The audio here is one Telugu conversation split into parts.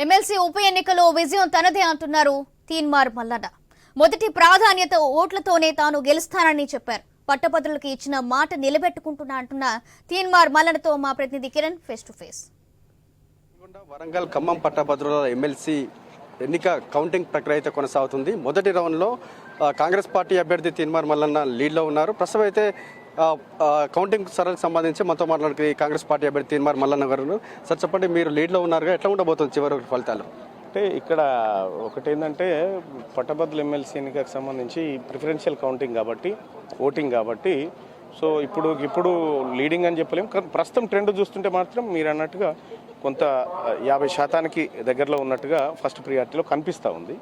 ఎమ్మెల్సీ ఉప ఎన్నికలో విజయం తనదే అంటున్నారు తీన్మార్ మల్లన్న. మొదటి ప్రాధాన్యత ఓట్లతోనే తాను గెలుస్తానని చెప్పారు. పట్టభద్రులకు ఇచ్చిన మాట నిలబెట్టుకుంటున్నా అంటున్న తీన్మార్ మల్లన్నతో మా ప్రతినిధి Kiran face to face. Warangal Khammam పట్టభద్రుల ఎమ్మెల్సీ ఎన్నిక కౌంటింగ్ ప్రక్రియ అయితే కొనసాగుతుంది. మొదటి రౌండ్లో కాంగ్రెస్ పార్టీ అభ్యర్థి తీన్మార్ మల్లన్న లీడ్లో ఉన్నారు. ప్రస్తుతం అయితే కౌంటింగ్ సరళకు సంబంధించి మనతో మాట్లాడుతుంది కాంగ్రెస్ పార్టీ అభ్యర్థి తీన్మార్ మల్లన్న గారు. సార్ చెప్పండి, మీరు లీడ్లో ఉన్నారుగా, ఎట్లా ఉండబోతుంది చివరి ఫలితాలు? అంటే ఇక్కడ ఒకటి ఏంటంటే పట్టభద్రుల ఎమ్మెల్సీ ఎన్నికకు సంబంధించి ప్రిఫరెన్షియల్ కౌంటింగ్ కాబట్టి, ఓటింగ్ కాబట్టి, సో ఇప్పుడు లీడింగ్ అని చెప్పలేము. ప్రస్తుతం ట్రెండ్ చూస్తుంటే మాత్రం మీరు అన్నట్టుగా కొంత 50% దగ్గరలో ఉన్నట్టుగా ఫస్ట్ ప్రియారిటీలో కనిపిస్తూ ఉంది.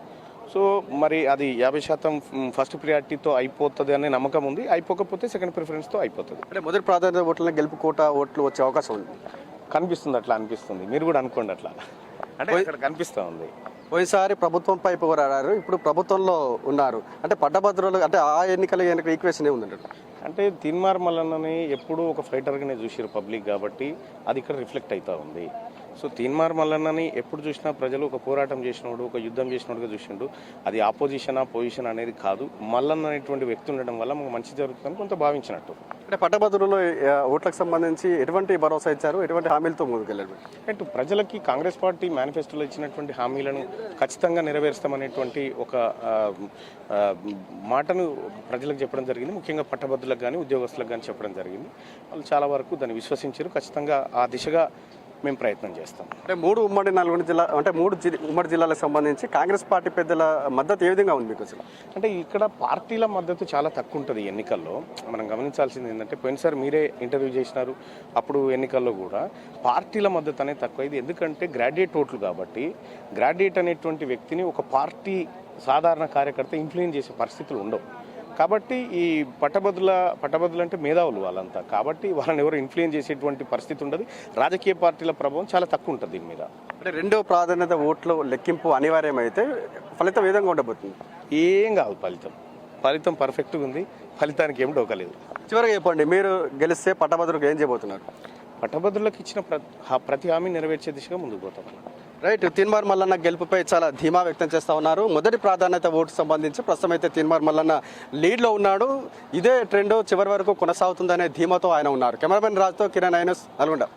సో మరి అది 50% ఫస్ట్ ప్రియారిటీతో అయిపోతుంది అనే నమ్మకం ఉంది. అయిపోకపోతే సెకండ్ ప్రిఫరెన్స్తో అయిపోతుంది. అంటే మొదటి ప్రాధాన్యత ఓట్లను గెలుపు కోట ఓట్లు వచ్చే అవకాశం ఉంది కనిపిస్తుంది. అట్లా అనిపిస్తుంది. మీరు కూడా అనుకోండి అట్లా, అంటే ఇక్కడ కనిపిస్తూ ఉంది. పోయినసారి ప్రభుత్వంపై పోరాడారు, ఇప్పుడు ప్రభుత్వంలో ఉన్నారు. అంటే పట్టభద్రులు అంటే ఆ ఎన్నికల ఈక్వేషన్ ఏముందంటే, అంటే తీన్మార్ మల్లన్నని ఎప్పుడూ ఒక ఫైటర్గానే చూసారు పబ్లిక్, కాబట్టి అది ఇక్కడ రిఫ్లెక్ట్ అవుతూ ఉంది. సో తీన్మార్ మల్లన్నని ఎప్పుడు చూసినా ప్రజలు ఒక పోరాటం చేసినోడు, ఒక యుద్ధం చేసినోడుగా చూసిండు. అది ఆపోజిషనా పొజిషన్ అనేది కాదు, మల్లన్న అనేటువంటి వ్యక్తి ఉండడం వల్ల మాకు మంచి జరుగుతుందని కొంత భావించినట్టు. అంటే పట్టభద్రులు ఓట్లకు సంబంధించి ఎటువంటి భరోసా ఇచ్చారు, ఎటువంటి హామీలతో ముందుకెళ్ళారు? అంటే ప్రజలకి కాంగ్రెస్ పార్టీ మేనిఫెస్టోలో ఇచ్చినటువంటి హామీలను ఖచ్చితంగా నెరవేరుస్తామనేటువంటి ఒక మాటను ప్రజలకు చెప్పడం జరిగింది. ముఖ్యంగా పట్టభద్రులకు కానీ ఉద్యోగస్తులకు కానీ చెప్పడం జరిగింది. వాళ్ళు చాలా వరకు దాన్ని విశ్వసించారు. ఖచ్చితంగా ఆ దిశగా మేము ప్రయత్నం చేస్తాం. అంటే ఉమ్మడి నల్గొండ జిల్లా అంటే ఉమ్మడి జిల్లాలకు సంబంధించి కాంగ్రెస్ పార్టీ పెద్దల మద్దతు ఏ విధంగా ఉంది మీకు అసలు? అంటే ఇక్కడ పార్టీల మద్దతు చాలా తక్కువ ఉంటుంది ఎన్నికల్లో. మనం గమనించాల్సింది ఏంటంటే పోయినసారి మీరే ఇంటర్వ్యూ చేసినారు, అప్పుడు ఎన్నికల్లో కూడా పార్టీల మద్దతు అనేది తక్కువ. ఇది ఎందుకంటే గ్రాడ్యుయేట్ ఓట్లు కాబట్టి, గ్రాడ్యుయేట్ అనేటువంటి వ్యక్తిని ఒక పార్టీ సాధారణ కార్యకర్త ఇన్ఫ్లుయెన్స్ చేసే పరిస్థితులు ఉండవు. కాబట్టి ఈ పట్టభద్రులు అంటే మేధావులు వాళ్ళంతా, కాబట్టి వాళ్ళని ఎవరు ఇన్ఫ్లుయెన్స్ చేసేటువంటి పరిస్థితి ఉండదు. రాజకీయ పార్టీల ప్రభావం చాలా తక్కువ ఉంటుంది దీని మీద. అంటే రెండో ప్రాధాన్యత ఓట్లు లెక్కింపు అనివార్యమైతే ఫలితం ఏ విధంగా ఉండబోతుంది? ఏం కాదు, ఫలితం పర్ఫెక్ట్గా ఉంది. ఫలితానికి ఏం డోకలేదు. చివరిగా చెప్పండి, మీరు గెలిస్తే పట్టభద్రులకు ఏం చేయబోతున్నారు? పట్టభద్రులకు ఇచ్చిన ప్రతి హామీ నెరవేర్చే దిశగా ముందుకు పోతాం. రైట్. తీన్మార్ మల్లన్న గెలుపుపై చాలా ధీమా వ్యక్తం చేస్తూ ఉన్నారు. మొదటి ప్రాధాన్యత ఓటు సంబంధించి ప్రస్తుతం అయితే తీన్మార్ మల్లన్న లీడ్లో ఉన్నాడు. ఇదే ట్రెండ్ చివరి వరకు కొనసాగుతుందనే ధీమాతో ఆయన ఉన్నారు. కెమెరామెన్ రాజుతో కిరణ్ ఐనస్, నల్గొండ.